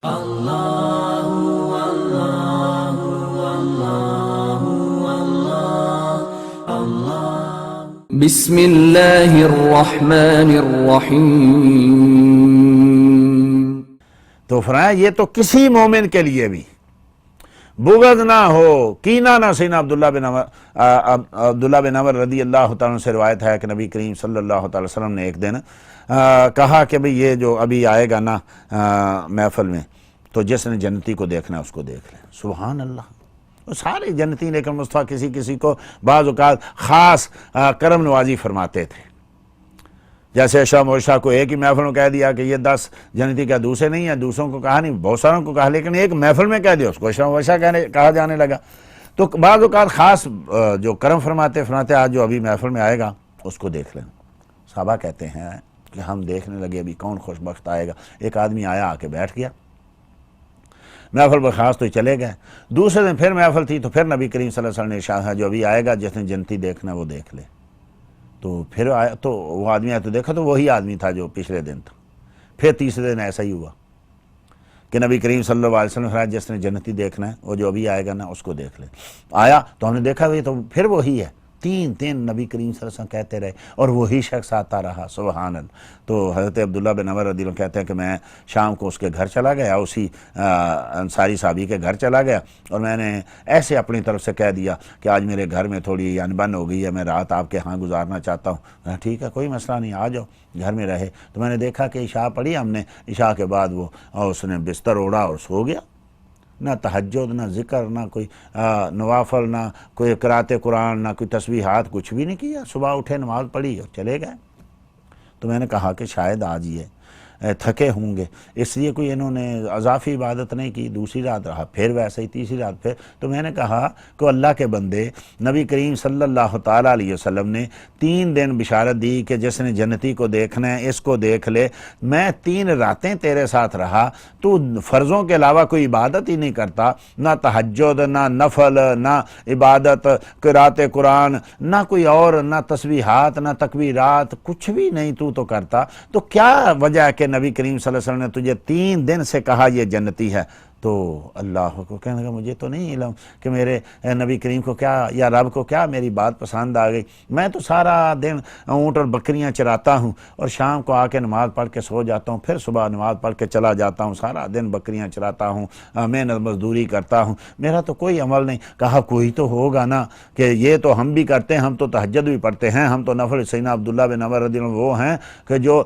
بسم اللہ الرحمن الرحیم۔ تو فرمایا یہ تو کسی مومن کے لیے بھی بغض نہ ہو، کینہ نہ سینا۔ عبداللہ بن عمر رضی اللہ تعالیٰ عنہ سے روایت ہے کہ نبی کریم صلی اللہ تعالی وسلم نے ایک دن کہا کہ بھئی یہ جو ابھی آئے گا نا محفل میں، تو جس نے جنتی کو دیکھنا ہے اس کو دیکھ لیں۔ سبحان اللہ، وہ سارے جنتی، لیکن مصطفیٰ کسی کو بعض اوقات خاص کرم نوازی فرماتے تھے۔ جیسے شاہ موشا کو ایک ہی محفل میں کہہ دیا کہ یہ 10 جنتی کیا دوسرے نہیں ہیں، دوسروں کو کہا نہیں، بہت ساروں کو کہا، لیکن ایک محفل میں کہہ دیا، اس کو شاہ موشا کہا جانے لگا۔ تو بعض اوقات خاص جو کرم فرماتے آج جو ابھی محفل میں آئے گا اس کو دیکھ لیں۔ صحابہ کہتے ہیں کہ ہم دیکھنے لگے ابھی کون خوش بخت آئے گا۔ ایک آدمی آیا، آ کے بیٹھ گیا، محفل برخاست تو چلے گئے۔ دوسرے دن پھر محفل تھی، تو پھر نبی کریم صلی اللہ علیہ وسلم نے ارشاد ہے جو ابھی آئے گا جس نے جنتی دیکھنا وہ دیکھ لے۔ تو پھر آیا، تو وہ آدمی آیا تو دیکھا تو وہی آدمی تھا جو پچھلے دن تھا۔ پھر تیسرے دن ایسا ہی ہوا کہ نبی کریم صلی اللہ علیہ وسلم فرمایا جس نے جنتی دیکھنا ہے وہ جو ابھی آئے گا نا اس کو دیکھ لے۔ آیا تو ہم نے دیکھا تو پھر وہی ہے۔ تین نبی کریم صلی اللہ علیہ وسلم کہتے رہے اور وہی شخص آتا رہا۔ سبحان اللہ۔ تو حضرت عبداللہ بن عمر رضی اللہ عنہ کہتے ہیں کہ میں شام کو اس کے گھر چلا گیا، اسی انصاری صحابی کے گھر چلا گیا، اور میں نے ایسے اپنی طرف سے کہہ دیا کہ آج میرے گھر میں تھوڑی انبن ہو گئی ہے، میں رات آپ کے ہاں گزارنا چاہتا ہوں۔ ٹھیک ہے، کوئی مسئلہ نہیں، آ جاؤ، گھر میں رہے۔ تو میں نے دیکھا کہ عشاء پڑھی ہم نے، عشاء کے بعد وہ اس نے بستر اوڑھا اور سو گیا۔ نہ تہجد، نہ ذکر، نہ کوئی نوافل، نہ کوئی قرأت قرآن، نہ کوئی تسبیحات، کچھ بھی نہیں کیا۔ صبح اٹھے، نماز پڑھی اور چلے گئے۔ تو میں نے کہا کہ شاید آج یہ تھکے ہوں گے، اس لیے کوئی انہوں نے اضافی عبادت نہیں کی۔ دوسری رات رہا، پھر ویسے ہی، تیسری رات پھر۔ تو میں نے کہا کہ اللہ کے بندے، نبی کریم صلی اللہ تعالیٰ علیہ وسلم نے 3 دن بشارت دی کہ جس نے جنتی کو دیکھنا ہے اس کو دیکھ لے۔ میں 3 راتیں تیرے ساتھ رہا، تو فرضوں کے علاوہ کوئی عبادت ہی نہیں کرتا، نہ تہجد، نہ نفل، نہ عبادت قرأت قرآن، نہ کوئی اور، نہ تسبیحات، نہ تکبیرات، کچھ بھی نہیں تو کرتا۔ تو کیا وجہ ہے کہ نبی کریم صلی اللہ علیہ وسلم نے تجھے 3 دن سے کہا یہ جنتی ہے؟ تو اللہ کو کہنے لگا مجھے تو نہیں علم کہ میرے نبی کریم کو کیا یا رب کو کیا میری بات پسند آ گئی۔ میں تو سارا دن اونٹ اور بکریاں چراتا ہوں اور شام کو آ کے نماز پڑھ کے سو جاتا ہوں، پھر صبح نماز پڑھ کے چلا جاتا ہوں، سارا دن بکریاں چراتا ہوں، محنت مزدوری کرتا ہوں، میرا تو کوئی عمل نہیں۔ کہا کوئی تو ہوگا نا، کہ یہ تو ہم بھی کرتے ہیں، ہم تو تہجد بھی پڑھتے ہیں، ہم تو نفل۔ سیدنا عبداللہ بن عمر رضی اللہ عنہ وہ ہیں کہ جو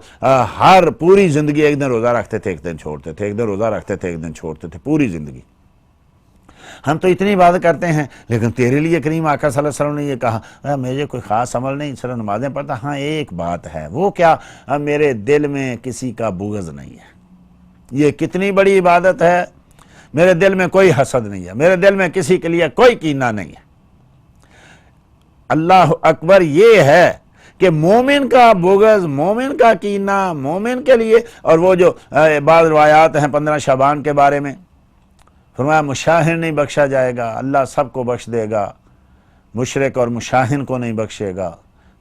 ہر پوری زندگی ایک دن روزہ رکھتے تھے، ایک دن چھوڑتے تھے، ایک دن روزہ رکھتے تھے، ایک دن چھوڑتے تھے، پوری زندگی۔ ہم تو اتنی عبادت کرتے ہیں، لیکن تیرے لیے کریم آقا صلی اللہ علیہ وسلم نے یہ کہا مجھے کوئی خاص عمل نہیں، صرف نمازیں پڑھتا۔ ہاں ایک بات ہے، وہ کیا؟ میرے دل میں کسی کا بغض نہیں ہے۔ یہ کتنی بڑی عبادت ہے۔ میرے دل میں کوئی حسد نہیں ہے، میرے دل میں کسی کے لیے کوئی کینہ نہیں ہے۔ اللہ اکبر۔ یہ ہے کہ مومن کا بغض، مومن کا کینہ مومن کے لیے۔ اور وہ جو بعض روایات ہیں 15 شعبان کے بارے میں، فرمایا مشاہن نہیں بخشا جائے گا، اللہ سب کو بخش دے گا، مشرک اور مشاہن کو نہیں بخشے گا۔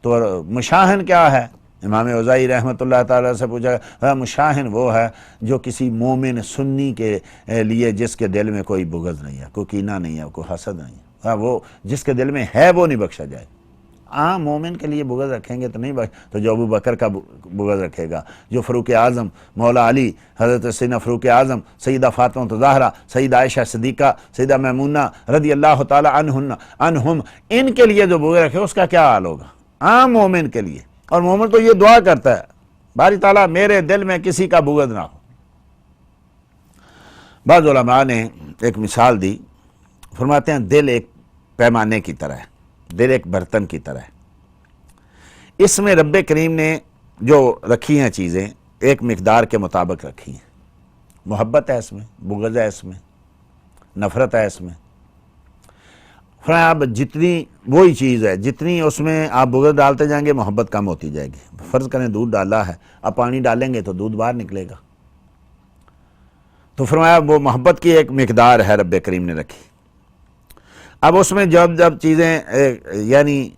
تو مشاہن کیا ہے؟ امام اوزاعی رحمۃ اللہ تعالیٰ سے پوچھا گیا، مشاہن وہ ہے جو کسی مومن سنی کے لیے جس کے دل میں کوئی بغض نہیں ہے، کوئی کینہ نہیں ہے، کوئی حسد نہیں ہے، وہ جس کے دل میں ہے وہ نہیں بخشا جائے۔ عام مومن کے لیے بغض رکھیں گے تو نہیں تو جو ابو بکر کا بغض رکھے گا، جو فاروق اعظم مولا علی، حضرت سیدنا فاروق اعظم، سیدہ فاطمہ زہرا، سیدہ عائشہ صدیقہ، سیدہ میمونہ رضی اللہ تعالی عنہم، ان کے لیے جو بغض رکھے اس کا کیا حال ہوگا عام مومن کے لیے؟ اور مومن تو یہ دعا کرتا ہے باری تعالیٰ میرے دل میں کسی کا بغض نہ ہو۔ بعض علماء نے ایک مثال دی، فرماتے ہیں دل ایک پیمانے کی طرح ہے، دل ایک برتن کی طرح ہے۔ اس میں رب کریم نے جو رکھی ہیں چیزیں ایک مقدار کے مطابق رکھی ہیں۔ محبت ہے اس میں، بغض ہے اس میں، نفرت ہے اس میں۔ فرمایا اب جتنی وہی چیز ہے، جتنی اس میں آپ بغض ڈالتے جائیں گے محبت کم ہوتی جائے گی۔ فرض کریں دودھ ڈالا ہے، اب پانی ڈالیں گے تو دودھ باہر نکلے گا۔ تو فرمایا وہ محبت کی ایک مقدار ہے رب کریم نے رکھی۔ اب اس میں جب چیزیں یعنی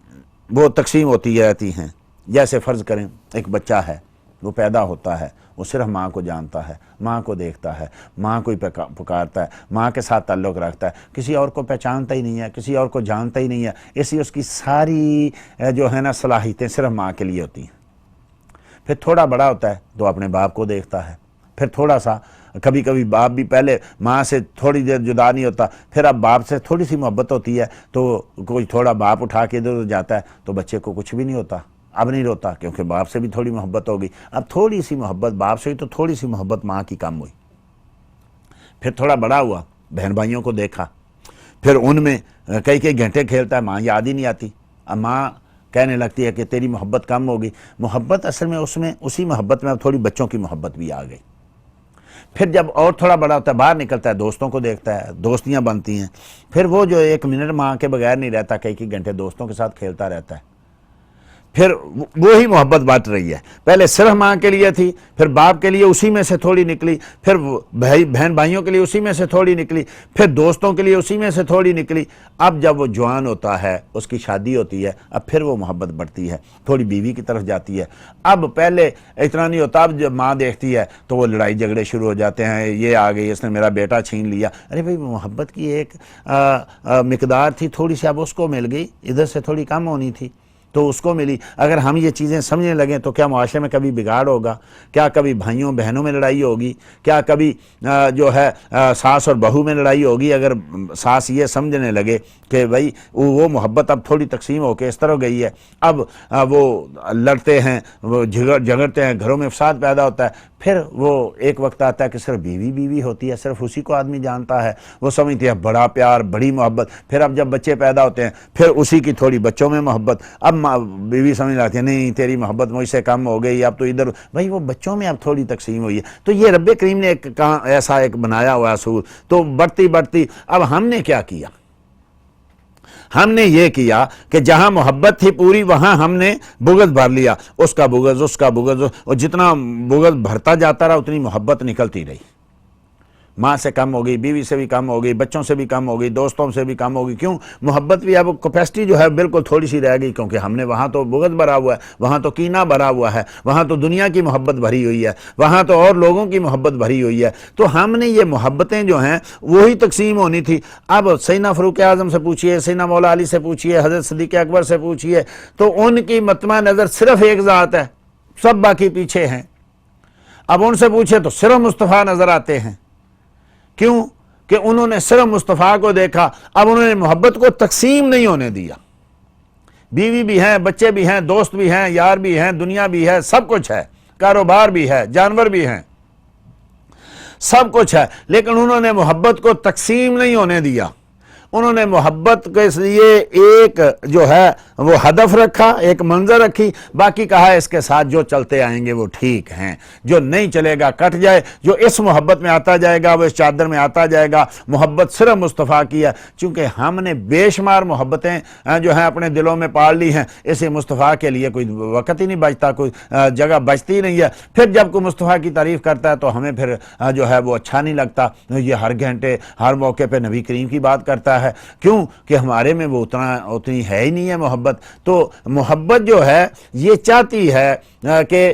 وہ تقسیم ہوتی رہتی ہیں، جیسے فرض کریں ایک بچہ ہے، وہ پیدا ہوتا ہے وہ صرف ماں کو جانتا ہے، ماں کو دیکھتا ہے، ماں کو ہی پکارتا ہے، ماں کے ساتھ تعلق رکھتا ہے، کسی اور کو پہچانتا ہی نہیں ہے، کسی اور کو جانتا ہی نہیں ہے، اس لیے اس کی ساری جو ہے نا صلاحیتیں صرف ماں کے لیے ہوتی ہیں۔ پھر تھوڑا بڑا ہوتا ہے تو اپنے باپ کو دیکھتا ہے، پھر تھوڑا سا کبھی کبھی باپ بھی پہلے ماں سے تھوڑی دیر جدا نہیں ہوتا، پھر اب باپ سے تھوڑی سی محبت ہوتی ہے تو کوئی تھوڑا باپ اٹھا کے ادھر جاتا ہے تو بچے کو کچھ بھی نہیں ہوتا، اب نہیں روتا کیونکہ باپ سے بھی تھوڑی محبت ہوگی، اب تھوڑی سی محبت باپ سے ہی تو تھوڑی سی محبت ماں کی کم ہوئی۔ پھر تھوڑا بڑا ہوا، بہن بھائیوں کو دیکھا، پھر ان میں کئی گھنٹے کھیلتا ہے، ماں یاد ہی نہیں آتی، اب ماں کہنے لگتی ہے کہ تیری محبت کم ہوگی، محبت اصل میں اسی محبت میں اب تھوڑی بچوں کی محبت بھی آ گئی۔ پھر جب اور تھوڑا بڑا ہوتا ہے، باہر نکلتا ہے، دوستوں کو دیکھتا ہے، دوستیاں بنتی ہیں، پھر وہ جو ایک منٹ ماں کے بغیر نہیں رہتا، کئی گھنٹے دوستوں کے ساتھ کھیلتا رہتا ہے، پھر وہی محبت بانٹ رہی ہے، پہلے صرف ماں کے لیے تھی، پھر باپ کے لیے اسی میں سے تھوڑی نکلی، پھر بہن بھائیوں کے لیے اسی میں سے تھوڑی نکلی، پھر دوستوں کے لیے اسی میں سے تھوڑی نکلی۔ اب جب وہ جوان ہوتا ہے، اس کی شادی ہوتی ہے، اب پھر وہ محبت بڑھتی ہے، تھوڑی بیوی کی طرف جاتی ہے۔ اب پہلے اتنا نہیں ہوتا، اب جب ماں دیکھتی ہے تو وہ لڑائی جھگڑے شروع ہو جاتے ہیں، یہ آ گئی، اس نے میرا بیٹا چھین لیا، ارے بھائی محبت کی ایک مقدار تھی، تھوڑی سی اب اس کو مل گئی، ادھر سے تھوڑی کم ہونی تھی تو اس کو ملی۔ اگر ہم یہ چیزیں سمجھنے لگیں تو کیا معاشرے میں کبھی بگاڑ ہوگا؟ کیا کبھی بھائیوں بہنوں میں لڑائی ہوگی؟ کیا کبھی جو ہے ساس اور بہو میں لڑائی ہوگی؟ اگر ساس یہ سمجھنے لگے کہ بھائی وہ محبت اب تھوڑی تقسیم ہو کے اس طرح گئی ہے، اب وہ لڑتے ہیں، وہ جھگڑتے ہیں، گھروں میں فساد پیدا ہوتا ہے، پھر وہ ایک وقت آتا ہے کہ صرف بیوی بیوی ہوتی ہے، صرف اسی کو آدمی جانتا ہے، وہ سمجھتی ہے بڑا پیار، بڑی محبت، پھر اب جب بچے پیدا ہوتے ہیں پھر اسی کی تھوڑی بچوں میں محبت، اب بیوی سمجھ لاتی ہے نہیں تیری محبت مجھ سے کم ہو گئی، اب تو ادھر، بھائی وہ بچوں میں اب تھوڑی تقسیم ہوئی ہے۔ تو یہ رب کریم نے ایسا ایک بنایا ہوا اصول، تو بڑھتی اب ہم نے کیا کیا؟ ہم نے یہ کیا کہ جہاں محبت تھی پوری وہاں ہم نے بغض بھر لیا، اس کا بغض، اور جتنا بغض بھرتا جاتا رہا اتنی محبت نکلتی رہی، ماں سے کم ہو گئی، بیوی سے بھی کم ہو گئی، بچوں سے بھی کم ہو گئی، دوستوں سے بھی کم ہو گئی۔ کیوں؟ محبت بھی اب کیپیسٹی جو ہے بالکل تھوڑی سی رہ گئی، کیونکہ ہم نے وہاں تو بغض بھرا ہوا ہے، وہاں تو کینہ بھرا ہوا ہے، وہاں تو دنیا کی محبت بھری ہوئی ہے، وہاں تو اور لوگوں کی محبت بھری ہوئی ہے۔ تو ہم نے یہ محبتیں جو ہیں وہی تقسیم ہونی تھی۔ اب سیدنا فاروق اعظم سے پوچھئے، سیدنا مولا علی سے پوچھئے، حضرت صدیق اکبر سے پوچھئے، تو ان کی مطمع نظر صرف ایک ذات ہے، سب باقی پیچھے ہیں۔ اب ان سے پوچھے تو صرف مصطفیٰ نظر آتے ہیں۔ کیوں؟ کہ انہوں نے صرف مصطفیٰ کو دیکھا، اب انہوں نے محبت کو تقسیم نہیں ہونے دیا۔ بیوی بھی ہیں، بچے بھی ہیں، دوست بھی ہیں، یار بھی ہیں، دنیا بھی ہے، سب کچھ ہے، کاروبار بھی ہے، جانور بھی ہیں، سب کچھ ہے، لیکن انہوں نے محبت کو تقسیم نہیں ہونے دیا۔ انہوں نے محبت کے لیے ایک جو ہے وہ ہدف رکھا، ایک منظر رکھی، باقی کہا اس کے ساتھ جو چلتے آئیں گے وہ ٹھیک ہیں، جو نہیں چلے گا کٹ جائے، جو اس محبت میں آتا جائے گا وہ اس چادر میں آتا جائے گا۔ محبت صرف مصطفیٰ کی ہے، چونکہ ہم نے بے شمار محبتیں جو ہیں اپنے دلوں میں پال لی ہیں، اسے مصطفیٰ کے لیے کوئی وقت ہی نہیں بچتا، کوئی جگہ بچتی نہیں ہے۔ پھر جب کوئی مصطفیٰ کی تعریف کرتا ہے تو ہمیں پھر جو ہے وہ اچھا نہیں لگتا، یہ ہر گھنٹے ہر موقع پہ نبی کریم کی بات کرتا ہے۔ کیوں؟ کہ ہمارے میں وہ اتنی ہے ہی نہیں ہے محبت۔ تو محبت جو ہے یہ چاہتی ہے کہ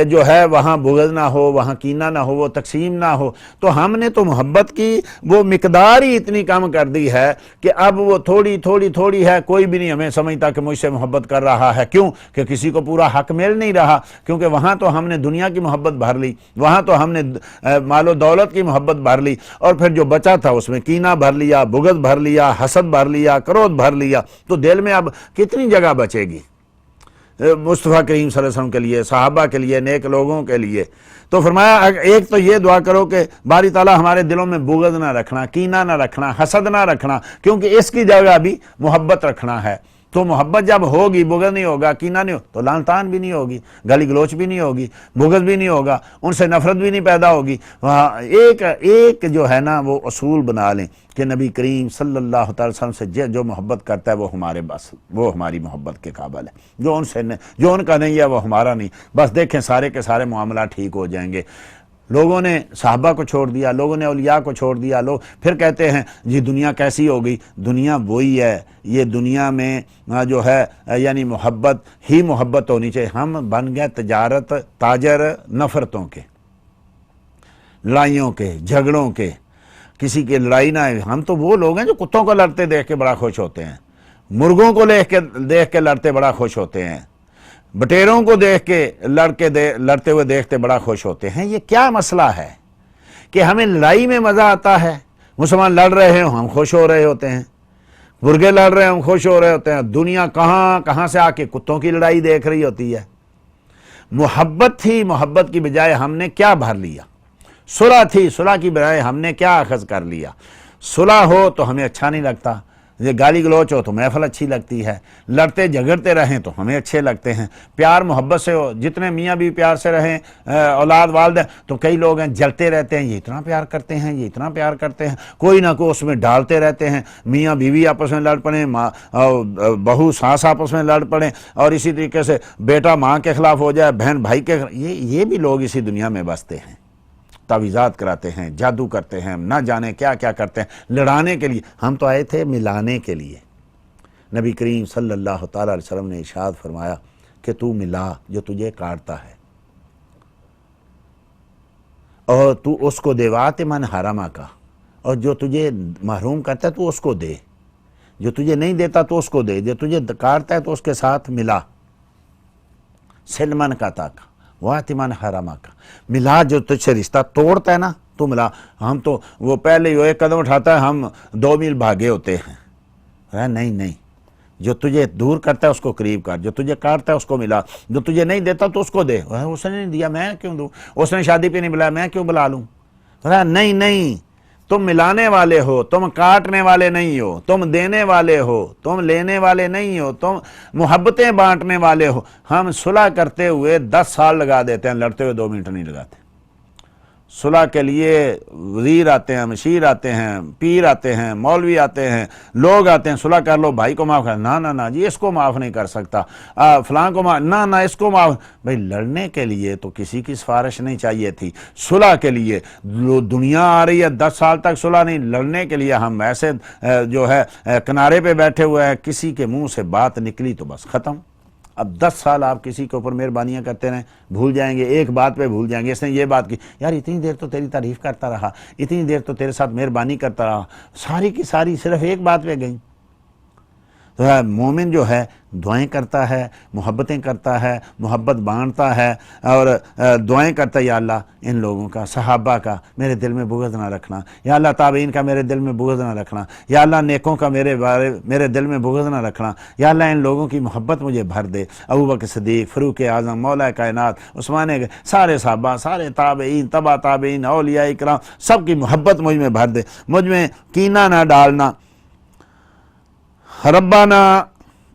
جو ہے وہاں بغض نہ ہو، وہاں کینہ نہ ہو، وہ تقسیم نہ ہو۔ تو ہم نے تو محبت کی وہ مقدار ہی اتنی کم کر دی ہے کہ اب وہ تھوڑی ہے، کوئی بھی نہیں ہمیں سمجھتا کہ مجھ سے محبت کر رہا ہے۔ کیوں؟ کہ کسی کو پورا حق مل نہیں رہا، کیونکہ وہاں تو ہم نے دنیا کی محبت بھر لی، وہاں تو ہم نے مال و دولت کی محبت بھر لی، اور پھر جو بچا تھا اس میں کینہ بھر لیا، بغض بھر لیا، حسد بھر لیا، کرودھ بھر لیا، تو دل میں اب کتنی جگہ بچے گی مصطفیٰ کریم صلی اللہ علیہ وسلم کے لیے، صحابہ کے لیے، نیک لوگوں کے لیے؟ تو فرمایا ایک تو یہ دعا کرو کہ باری تعالیٰ ہمارے دلوں میں بغض نہ رکھنا، کینہ نہ رکھنا، حسد نہ رکھنا، کیونکہ اس کی جگہ بھی محبت رکھنا ہے۔ تو محبت جب ہوگی، بغض نہیں ہوگا، کینہ نہیں ہوگا، تو لعن طعن بھی نہیں ہوگی، گالی گلوچ بھی نہیں ہوگی، بغض بھی نہیں ہوگا، ان سے نفرت بھی نہیں پیدا ہوگی۔ وہاں ایک جو ہے نا وہ اصول بنا لیں کہ نبی کریم صلی اللہ تعالی وسلم سے جو محبت کرتا ہے وہ وہ ہماری محبت کے قابل ہے، جو ان کا نہیں ہے وہ ہمارا نہیں، بس دیکھیں سارے کے سارے معاملات ٹھیک ہو جائیں گے۔ لوگوں نے صحابہ کو چھوڑ دیا، لوگوں نے اولیاء کو چھوڑ دیا، لوگ پھر کہتے ہیں جی دنیا کیسی ہو گئی۔ دنیا وہی ہے، یہ دنیا میں جو ہے یعنی محبت ہی محبت ہونی چاہیے۔ ہم بن گئے تجارت تاجر نفرتوں کے، لڑائیوں کے، جھگڑوں کے، کسی کی لڑائی نہ ہے۔ ہم تو وہ لوگ ہیں جو کتوں کو لڑتے دیکھ کے بڑا خوش ہوتے ہیں، مرغوں کو دیکھ کے لڑتے بڑا خوش ہوتے ہیں، بٹیروں کو دیکھ کے لڑتے ہوئے دیکھتے بڑا خوش ہوتے ہیں۔ یہ کیا مسئلہ ہے کہ ہمیں لڑائی میں مزہ آتا ہے؟ مسلمان لڑ رہے ہوں ہم خوش ہو رہے ہوتے ہیں، مرغے لڑ رہے ہیں ہم خوش ہو رہے ہوتے ہیں، دنیا کہاں سے آ کے کتوں کی لڑائی دیکھ رہی ہوتی ہے۔ محبت تھی، محبت کی بجائے ہم نے کیا بھر لیا؟ صلح تھی، صلح کی بجائے ہم نے کیا اخذ کر لیا؟ صلح ہو تو ہمیں اچھا نہیں لگتا، یہ گالی گلوچ ہو تو محفل اچھی لگتی ہے، لڑتے جھگڑتے رہیں تو ہمیں اچھے لگتے ہیں، پیار محبت سے ہو، جتنے میاں بھی پیار سے رہیں، اولاد والد تو کئی لوگ ہیں جلتے رہتے ہیں، یہ اتنا پیار کرتے ہیں، یہ اتنا پیار کرتے ہیں، کوئی نہ کوئی اس میں ڈالتے رہتے ہیں، میاں بیوی آپس میں لڑ پڑیں، بہو ساس آپس میں لڑ پڑیں، اور اسی طریقے سے بیٹا ماں کے خلاف ہو جائے، بہن بھائی کے خلاف۔ یہ بھی لوگ اسی دنیا میں بستے ہیں، تعویذات کراتے ہیں، جادو کرتے ہیں، نہ جانے کیا کیا کرتے ہیں لڑانے کے لیے۔ ہم تو آئے تھے ملانے کے لیے۔ نبی کریم صلی اللہ تعالیٰ علیہ وسلم نے ارشاد فرمایا کہ تو ملا جو تجھے کاٹتا ہے، اور تو اس کو دے وات من حرمہ کا، اور جو تجھے محروم کرتا ہے تو اس کو دے، جو تجھے نہیں دیتا تو اس کو دے، جو تجھے کاٹتا ہے تو اس کے ساتھ ملا۔ سلمن کا تاکہ واتمن حرمہ کا، ملا جو تجھ سے رشتہ توڑتا ہے نا تو ملا۔ ہم تو وہ پہلے ہی ایک قدم اٹھاتا ہے ہم 2 میل بھاگے ہوتے ہیں۔ نہیں، جو تجھے دور کرتا ہے اس کو قریب کر، جو تجھے کاٹتا ہے اس کو ملا، جو تجھے نہیں دیتا تو اس کو دے۔ اس نے نہیں دیا میں کیوں دوں، اس نے شادی پہ نہیں بلایا میں کیوں بلا لوں؟ نہیں، تم ملانے والے ہو، تم کاٹنے والے نہیں ہو، تم دینے والے ہو، تم لینے والے نہیں ہو، تم محبتیں بانٹنے والے ہو۔ ہم صلح کرتے ہوئے 10 سال لگا دیتے ہیں، لڑتے ہوئے 2 منٹ نہیں لگاتے۔ صلح کے لیے وزیر آتے ہیں، مشیر آتے ہیں، پیر آتے ہیں، مولوی آتے ہیں، لوگ آتے ہیں، صلح کر لو، بھائی کو معاف کر، نہ جی اس کو معاف نہیں کر سکتا، فلاں کو معاف، نہ اس کو معاف۔ بھئی لڑنے کے لیے تو کسی کی سفارش نہیں چاہیے تھی، صلح کے لیے دنیا آ رہی ہے 10 سال تک صلح نہیں، لڑنے کے لیے ہم ایسے جو ہے کنارے پہ بیٹھے ہوئے ہیں، کسی کے منہ سے بات نکلی تو بس ختم۔ اب 10 سال آپ کسی کے اوپر مہربانیاں کرتے رہیں، بھول جائیں گے، ایک بات پہ بھول جائیں گے، اس نے یہ بات کی، یار اتنی دیر تو تیری تعریف کرتا رہا، اتنی دیر تو تیرے ساتھ مہربانی کرتا رہا، ساری کی ساری صرف ایک بات پہ گئیں۔ تو مومن جو ہے دعائیں کرتا ہے، محبتیں کرتا ہے، محبت بانٹتا ہے، اور دعائیں کرتا ہے، یا اللہ ان لوگوں کا، صحابہ کا میرے دل میں بغض نہ رکھنا، یا اللہ تابعین کا میرے دل میں بغض نہ رکھنا، یا اللہ نیکوں کا میرے دل میں بغض نہ رکھنا، یا اللہ ان لوگوں کی محبت مجھے بھر دے۔ ابوبکر صدیق، فاروق اعظم، مولا کائنات، عثمان، سارے صحابہ، سارے تابعین، تبع تابعین، اولیاء کرام، سب کی محبت مجھ میں بھر دے، مجھ میں کینہ نہ ڈالنا۔ ربنا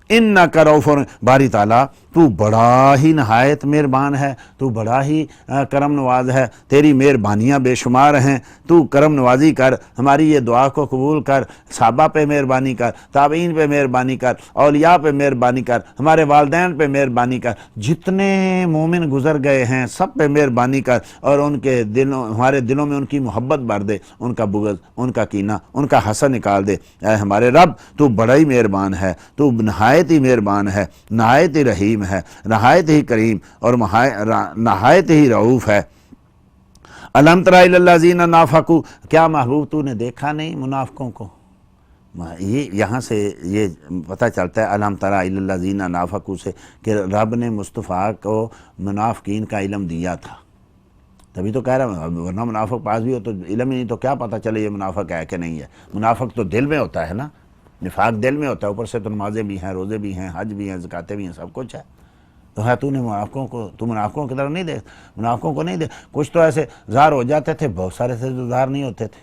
انک رؤوف، باری تعالیٰ تو بڑا ہی نہایت مہربان ہے، تو بڑا ہی کرم نواز ہے، تیری مہربانیاں بے شمار ہیں، تو کرم نوازی کر، ہماری یہ دعا کو قبول کر، صحابہ پہ مہربانی کر، تابعین پہ مہربانی کر، اولیاء پہ مہربانی کر، ہمارے والدین پہ مہربانی کر، جتنے مومن گزر گئے ہیں سب پہ مہربانی کر، اور ان کے دلوں، ہمارے دلوں میں ان کی محبت بھر دے، ان کا بغض، ان کا کینہ، ان کا حسد نکال دے۔ اے ہمارے رب تو بڑا ہی مہربان ہے، تو نہایت ہی مہربان ہے، نہایت ہی رحیم ہے، نہایت ہی کریم، اور نہایت ہی رؤوف ہے۔ الم تر الی الذین نافقوا، کیا محبوب تو نے دیکھا نہیں منافقوں کو؟ یہاں سے یہ پتہ چلتا ہے الم تر الی الذین نافقوا سے کہ رب نے مصطفیٰ کو منافقین کا علم دیا تھا، تبھی تو کہہ رہا ہوں، ورنہ منافق پاس بھی ہو تو علم ہی نہیں تو کیا پتہ چلے یہ منافق ہے کہ نہیں ہے۔ منافق تو دل میں ہوتا ہے نا، نفاق دل میں ہوتا ہے، اوپر سے تو نمازیں بھی ہیں، روزے بھی ہیں، حج بھی ہیں، زکاتیں بھی ہیں، سب کچھ ہے۔ تو ہے تو نے منافقوں کی طرف نہیں دیکھ، منافقوں کو نہیں دیکھ، کچھ تو ایسے ظاہر ہو جاتے تھے، بہت سارے تھے جو ظاہر نہیں ہوتے تھے۔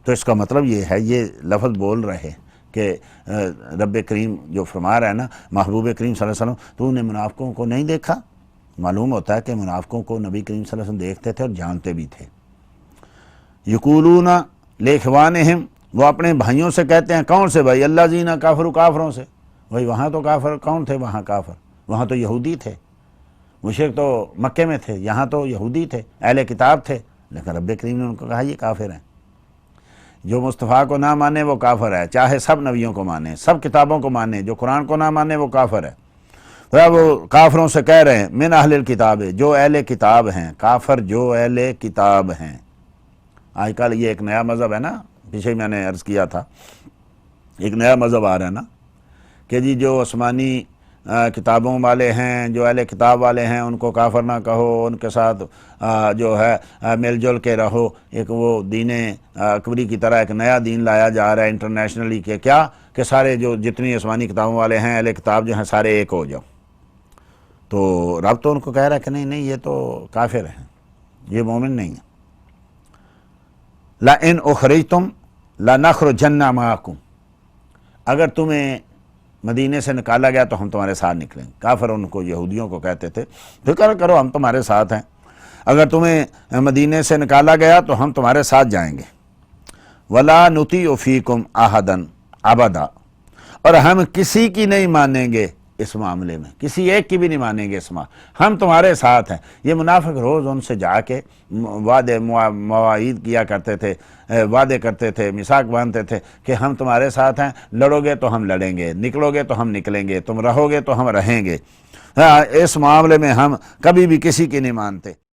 تو اس کا مطلب یہ ہے، یہ لفظ بول رہے کہ رب کریم جو فرما رہا ہے نا، محبوب کریم صلی اللہ علیہ وسلم تو نے منافقوں کو نہیں دیکھا، معلوم ہوتا ہے کہ منافقوں کو نبی کریم صلی اللہ علیہ وسلم دیکھتے تھے اور جانتے بھی تھے۔ یقولون لاخوانہم، وہ اپنے بھائیوں سے کہتے ہیں، کون سے بھائی؟ الذین کفروا، کافروں سے۔ وہی وہاں تو کافر کون تھے؟ وہاں کافر، وہاں تو یہودی تھے، مشرک تو مکے میں تھے، یہاں تو یہودی تھے، اہل کتاب تھے، لیکن رب کریم نے ان کو کہا یہ کافر ہیں. جو مصطفیٰ کو نہ مانے وہ کافر ہے، چاہے سب نبیوں کو مانے، سب کتابوں کو مانے، جو قرآن کو نہ مانے وہ کافر ہے. وہ کافروں سے کہہ رہے ہیں من اہل الکتاب، جو اہل کتاب ہیں، کافر جو اہل کتاب ہیں. آج کل یہ ایک نیا مذہب ہے نا، پیچھے میں نے عرض کیا تھا ایک نیا مذہب آ رہا ہے نا کہ جی جو آسمانی کتابوں والے ہیں، جو اہل کتاب والے ہیں، ان کو کافر نہ کہو، ان کے ساتھ جو ہے مل جل کے رہو. ایک وہ دین اکبری کی طرح ایک نیا دین لایا جا رہا ہے انٹرنیشنلی کہ کیا کہ سارے جو جتنی آسمانی کتابوں والے ہیں، اہل کتاب جو ہیں، سارے ایک ہو جاؤ. تو رب تو ان کو کہہ رہا ہے کہ نہیں یہ تو کافر ہیں، یہ مومن نہیں ہیں. لَإِنْ أُخْرِجْتُمْ لَنَخْرُجَنَّ مَعَكُمْ، اگر تمہیں مدینے سے نکالا گیا تو ہم تمہارے ساتھ نکلیں گے. کافر ان کو یہودیوں کو کہتے تھے فکر کرو ہم تمہارے ساتھ ہیں، اگر تمہیں مدینے سے نکالا گیا تو ہم تمہارے ساتھ جائیں گے. وَلَا نُطِيعُ فِيكُمْ أَحَدًا أَبَدًا، اور ہم کسی کی نہیں مانیں گے اس معاملے میں، کسی ایک کی بھی نہیں مانیں گے اس ہم تمہارے ساتھ ہیں. یہ منافق روز ان سے جا کے وعدے مواعید کیا کرتے تھے، وعدے کرتے تھے، میثاق باندھتے تھے کہ ہم تمہارے ساتھ ہیں، لڑو گے تو ہم لڑیں گے، نکلو گے تو ہم نکلیں گے، تم رہو گے تو ہم رہیں گے. اس معاملے میں ہم کبھی بھی کسی کی نہیں مانتے.